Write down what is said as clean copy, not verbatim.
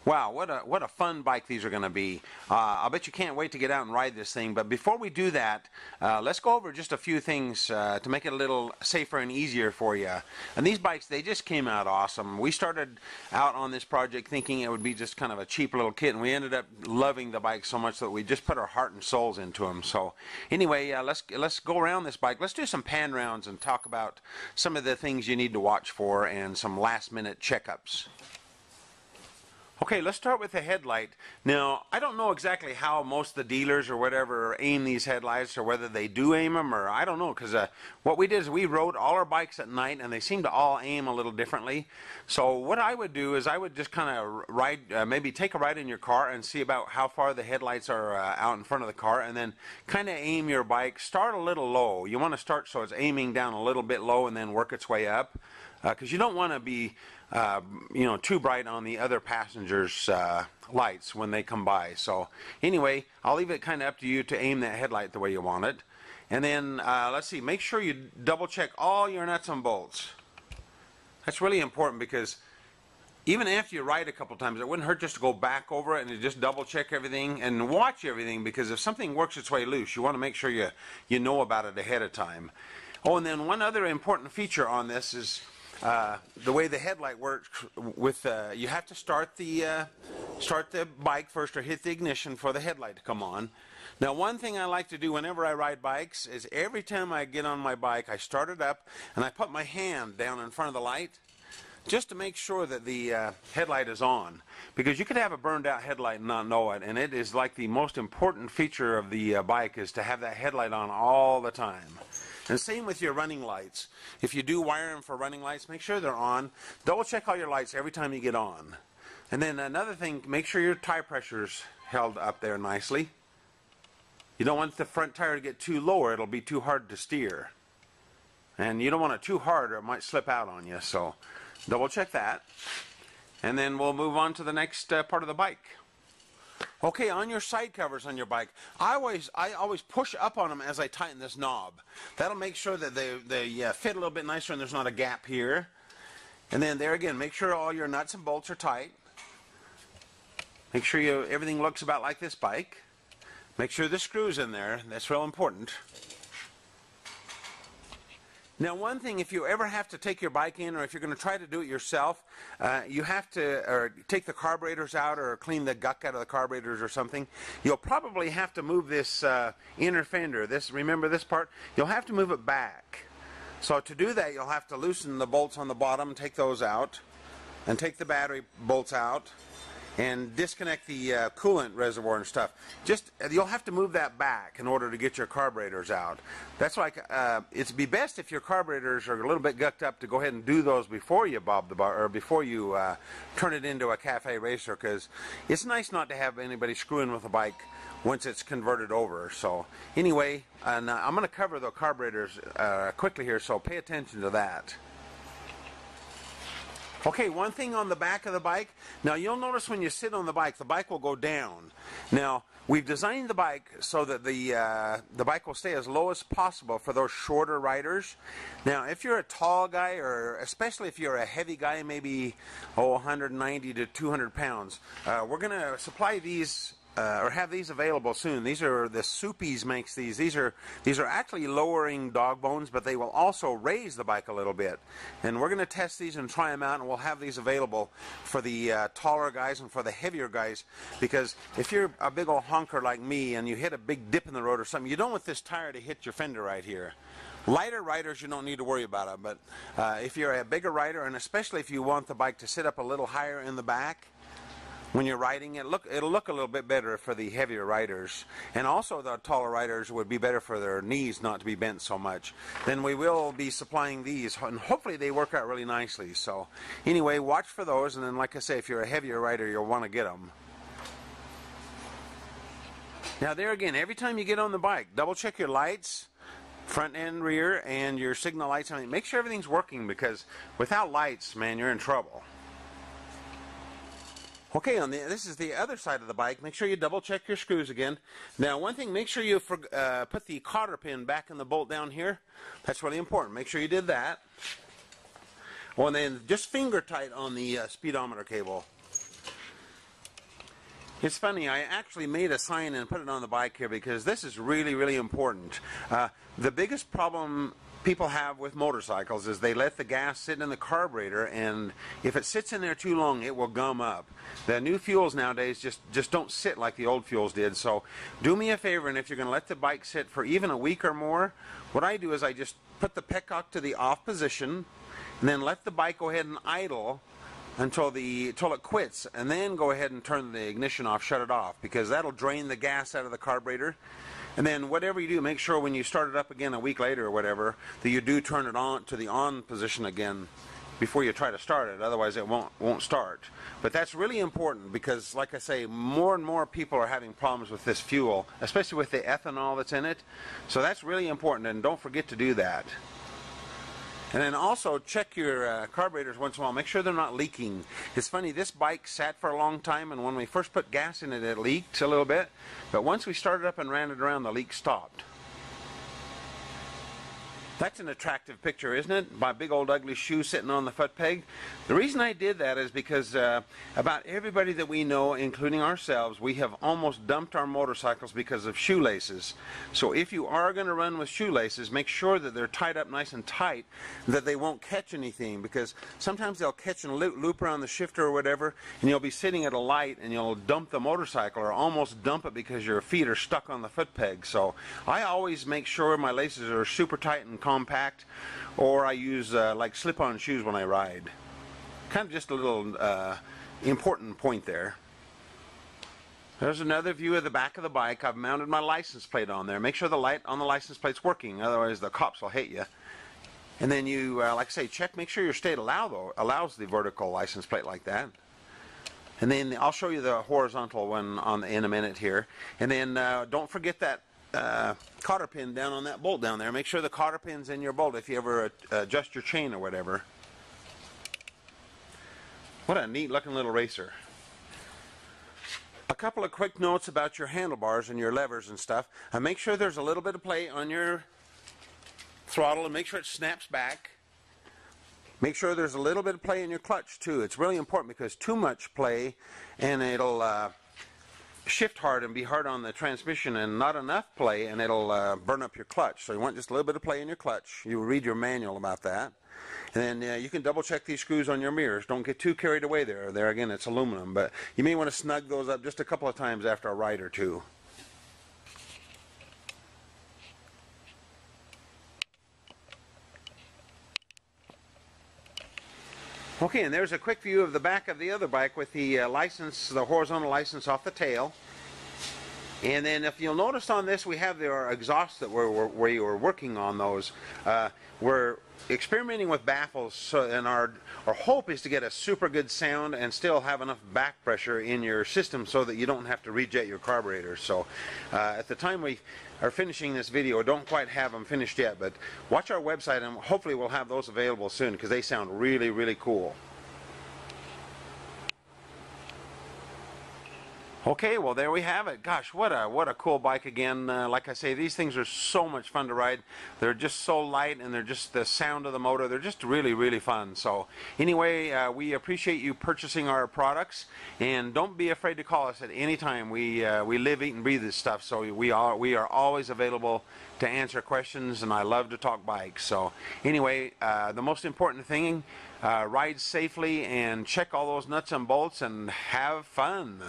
Wow, what a fun bike these are going to be. I'll bet you can't wait to get out and ride this thing. But before we do that, let's go over just a few things to make it a little safer and easier for you. And these bikes, they just came out awesome. We started out on this project thinking it would be just kind of a cheap little kit, and we ended up loving the bike so much that we just put our heart and souls into them. So anyway, let's go around this bike. Let's do some pan rounds and talk about some of the things you need to watch for and some last-minute checkups. Okay, let's start with the headlight. Now, I don't know exactly how most of the dealers or whatever aim these headlights, or whether they do aim them, or I don't know, because what we did is we rode all our bikes at night, and they seem to all aim a little differently. So what I would do is I would just kind of ride, maybe take a ride in your car and see about how far the headlights are out in front of the car, and then kind of aim your bike. Start a little low. You want to start so it's aiming down a little bit low and then work its way up, because you don't want to be too bright on the other passengers' lights when they come by. So anyway, I'll leave it kind of up to you to aim that headlight the way you want it. And then let's see, make sure you double check all your nuts and bolts. That's really important, because even after you ride a couple times, it wouldn't hurt just to go back over it and just double check everything and watch everything, because if something works its way loose, you want to make sure you know about it ahead of time. Oh, and then one other important feature on this is the way the headlight works. With you have to start the bike first, or hit the ignition for the headlight to come on. Now, one thing I like to do whenever I ride bikes is every time I get on my bike, I start it up and I put my hand down in front of the light, just to make sure that the headlight is on, because you could have a burned out headlight and not know it, and it is like the most important feature of the bike is to have that headlight on all the time. And same with your running lights. If you do wire them for running lights, make sure they're on. Double check all your lights every time you get on. And then another thing, make sure your tire pressure's held up there nicely. You don't want the front tire to get too low, or it'll be too hard to steer. And you don't want it too hard, or it might slip out on you. So double check that. And then we'll move on to the next part of the bike. Okay, on your side covers on your bike, I always push up on them as I tighten this knob. That'll make sure that they fit a little bit nicer and there's not a gap here. And then there again, make sure all your nuts and bolts are tight. Make sure everything looks about like this bike. Make sure the screw's in there. That's real important. Now, one thing, if you ever have to take your bike in, or if you're going to try to do it yourself, you have to take the carburetors out, or clean the guck out of the carburetors or something. You'll probably have to move this inner fender. Remember this part? You'll have to move it back. So to do that, you'll have to loosen the bolts on the bottom, take those out, and take the battery bolts out, and disconnect the coolant reservoir and stuff. You'll have to move that back in order to get your carburetors out. That's why it'd be best if your carburetors are a little bit gucked up to go ahead and do those before you bob the bar, or before you turn it into a cafe racer, because it's nice not to have anybody screwing with a bike once it's converted over. So anyway, and I'm going to cover the carburetors quickly here, so pay attention to that. Okay, one thing on the back of the bike. Now, you'll notice when you sit on the bike will go down. Now, we've designed the bike so that the bike will stay as low as possible for those shorter riders. Now, if you're a tall guy, or especially if you're a heavy guy, maybe 190 to 200 pounds, we're going to supply these or have these available soon. These are the Soupies makes these. These are actually lowering dog bones, but they will also raise the bike a little bit. And we're going to test these and try them out, and we'll have these available for the taller guys and for the heavier guys, because if you're a big old honker like me and you hit a big dip in the road or something, you don't want this tire to hit your fender right here. Lighter riders, you don't need to worry about it, but if you're a bigger rider, and especially if you want the bike to sit up a little higher in the back when you're riding it, it'll look a little bit better for the heavier riders. And also the taller riders would be better for their knees not to be bent so much. Then we will be supplying these, and hopefully they work out really nicely. So anyway, watch for those, and then like I say, if you're a heavier rider, you'll want to get them. Now there again, every time you get on the bike, double check your lights, front and rear, and your signal lights. I mean, make sure everything's working, because without lights, man, you're in trouble. Okay, this is the other side of the bike. Make sure you double check your screws again. Now, one thing, make sure you put the cotter pin back in the bolt down here. That's really important. Make sure you did that. Well, and then just finger tight on the speedometer cable. It's funny, I actually made a sign and put it on the bike here because this is really, really important. The biggest problem people have with motorcycles is they let the gas sit in the carburetor, and if it sits in there too long, it will gum up. The new fuels nowadays just don't sit like the old fuels did. So do me a favor, and if you're going to let the bike sit for even a week or more, what I do is I just put the petcock to the off position and then let the bike go ahead and idle until it quits, and then go ahead and turn the ignition off, shut it off, because that'll drain the gas out of the carburetor. And then whatever you do, make sure when you start it up again a week later or whatever, that you do turn it on to the on position again before you try to start it. Otherwise it won't start. But that's really important because, like I say, more and more people are having problems with this fuel, especially with the ethanol that's in it. So that's really important, and don't forget to do that. And then also check your carburetors once in a while. Make sure they're not leaking. It's funny, this bike sat for a long time, and when we first put gas in it, it leaked a little bit. But once we started up and ran it around, the leak stopped. That's an attractive picture, isn't it? My big old ugly shoe sitting on the foot peg. The reason I did that is because about everybody that we know, including ourselves, we have almost dumped our motorcycles because of shoelaces. So if you are going to run with shoelaces, make sure that they're tied up nice and tight, that they won't catch anything, because sometimes they'll catch and loop around the shifter or whatever, and you'll be sitting at a light and you'll dump the motorcycle, or almost dump it because your feet are stuck on the foot peg. So I always make sure my laces are super tight and compact, or I use like slip-on shoes when I ride. Kind of just a little important point there. There's another view of the back of the bike. I've mounted my license plate on there. Make sure the light on the license plate's working, otherwise the cops will hate you. And then you, like I say, check, make sure your state allows the vertical license plate like that. And then I'll show you the horizontal one in a minute here. And then don't forget that cotter pin down on that bolt down there. Make sure the cotter pin's in your bolt if you ever adjust your chain or whatever. What a neat looking little racer. A couple of quick notes about your handlebars and your levers and stuff. Make sure there's a little bit of play on your throttle, and make sure it snaps back. Make sure there's a little bit of play in your clutch too. It's really important, because too much play and it'll shift hard and be hard on the transmission, and not enough play and it'll burn up your clutch. So you want just a little bit of play in your clutch. You read your manual about that. And then you can double check these screws on your mirrors. Don't get too carried away there. There again, it's aluminum, but you may want to snug those up just a couple of times after a ride or two. Okay, and there's a quick view of the back of the other bike with the license, the horizontal license off the tail. And then if you'll notice on this, we have our exhausts that we were working on those. We're experimenting with baffles, and our hope is to get a super good sound and still have enough back pressure in your system so that you don't have to rejet your carburetor. So at the time we are finishing this video, I don't quite have them finished yet, but watch our website and hopefully we'll have those available soon, because they sound really, really cool. Okay, well there we have it. Gosh, what a cool bike again. Like I say, these things are so much fun to ride. They're just so light, and they're just the sound of the motor. They're just really, really fun. So anyway, we appreciate you purchasing our products, and don't be afraid to call us at any time. We live, eat, and breathe this stuff, so we are always available to answer questions, and I love to talk bikes. So anyway, the most important thing, ride safely and check all those nuts and bolts and have fun.